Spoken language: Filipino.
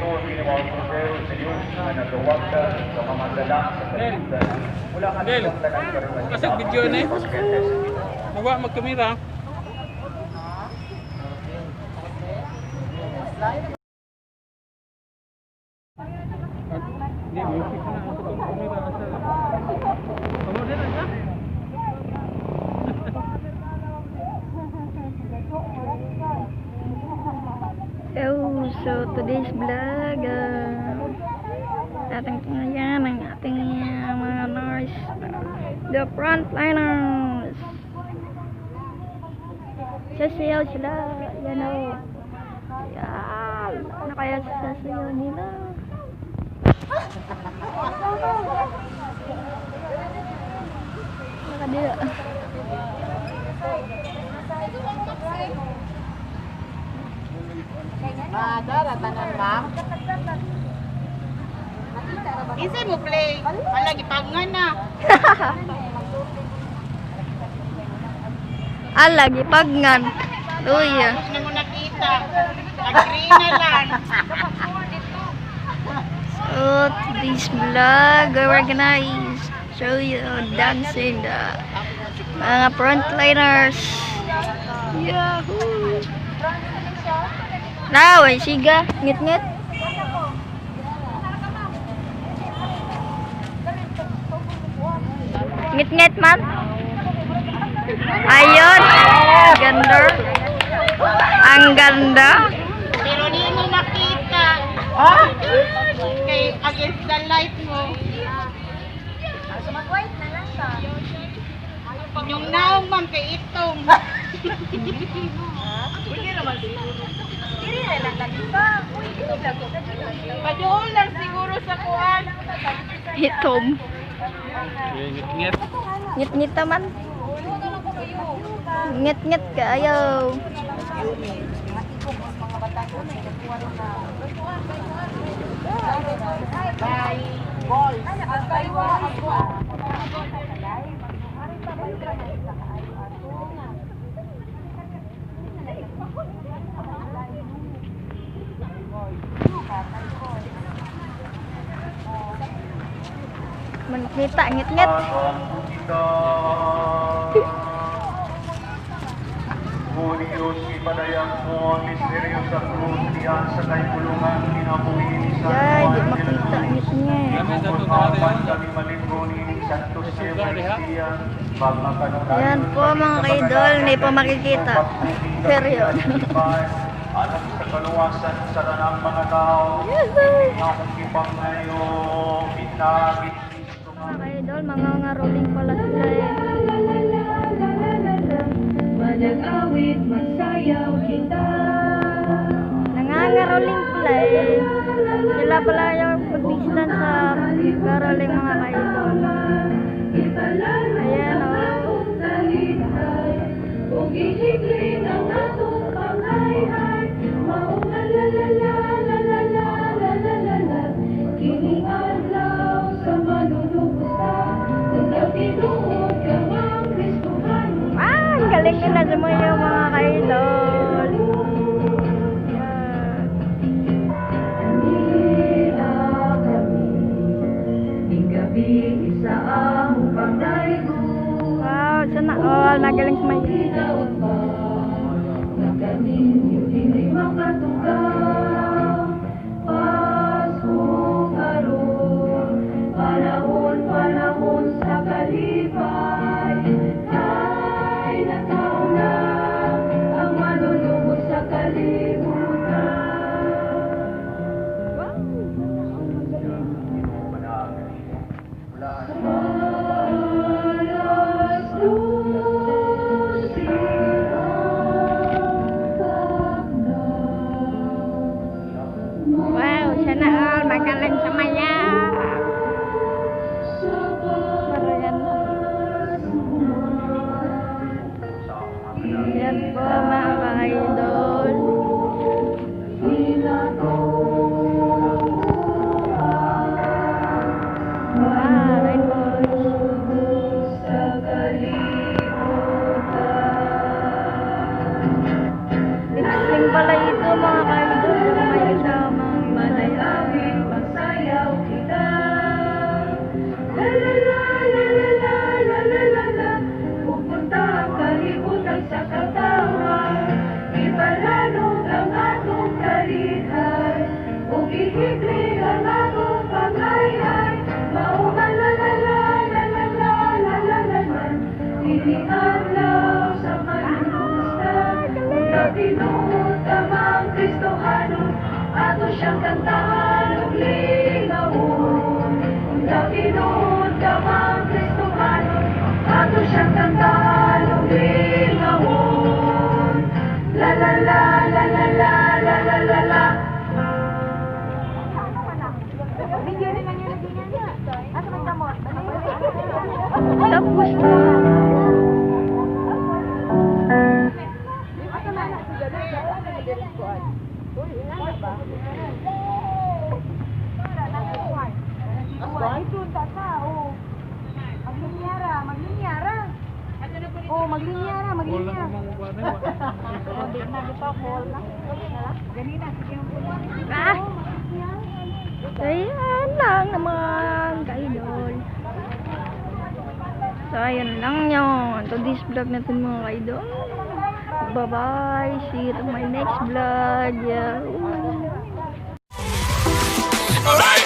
ito ang ginawa ko sa Diyos na nagawag ka sa mga dala sa kalibutan. Mula ka Del, ng tanan ka rin kasag video na eh. Nawa magkamera. Hindi, music na. Ito pang kamera. Kamu din na siya? So today's vlog, ating ngayon ang ating mga nurse, the frontliners. Sasayaw sila, yan o. Yan, ano kaya sasayaw nila? Nakadila. Daratanan, ma'am. Isa mo play. Malagi pangan na. Lagi pagngan. Uy. Tapos na mo nakita. Agree na lang. So today's vlog, we're gonna show you dancing the mga frontliners. Yahoo! Now, siga, ngit-ngit. Ngit-ngit man. Ayun, ganda. Ang ganda. Pero di mo makita. Kay against the light mo. Yung naong ma'am kay itong. Padoon lang siguro sa kuwan. Hitom. Ngit-ngit. Ngit-ngit naman. Ngit-ngit kayo. Makita, ngit-ngit. Ngunit Diyos, ipadayang mo ang misteryo sa krus diyan sa kaibulungan kinabuhi sa Yay, di makita, ngit-ngit. Pagpapan kami malinggo ni Santos Eucharistia, Yan po mga kaidol, hindi po makikita. Period. alam sa kaluwasan sa tanang mga tao, hindi akong kipang ngayon, pinagit Kristo Mga kaidol, mga ngaroling pala sila eh. Manag-awit, magsayaw kita. Nangangaroling pala eh. Sila pala yung pagbistan sa ngaroling mga kaidol. Ayan o. Kung ihiglin ang atong pangayhay, maungan la-la-la-la-la-la-la-la-la, kining adlaw sa manunubos ka, kung nagtinuod ka mang Kristuhan. Ang galing nila sa mga kaidol. Yan. Nila kami, ning gabi isa ang pagdaigo. Wow, sana all. Magaling sa may. Daot pa, na kaninyo hindi makatugaw. Pasong karon, panahon sa kalipay. Ay natauna, ang manunubos sa kalibutan. Alas dos Wow, sana all. Magaling sa maya. Marayan. iniadlaw sa kanlumustan. Unta tinutamang Kristohano, ato siyang kantahan ug lingawon. Unta tinutamang Kristohano, ato siyang kantahan ug lingawon. La la la la la la la la la la. Tapos na. Wala ka mang kuwan eh. Ah! Ayan lang naman, ka-idol. So, ayan lang yun. To this vlog natin mga ka-idol. Bye-bye. See you to my next vlog. Yeah. Alright.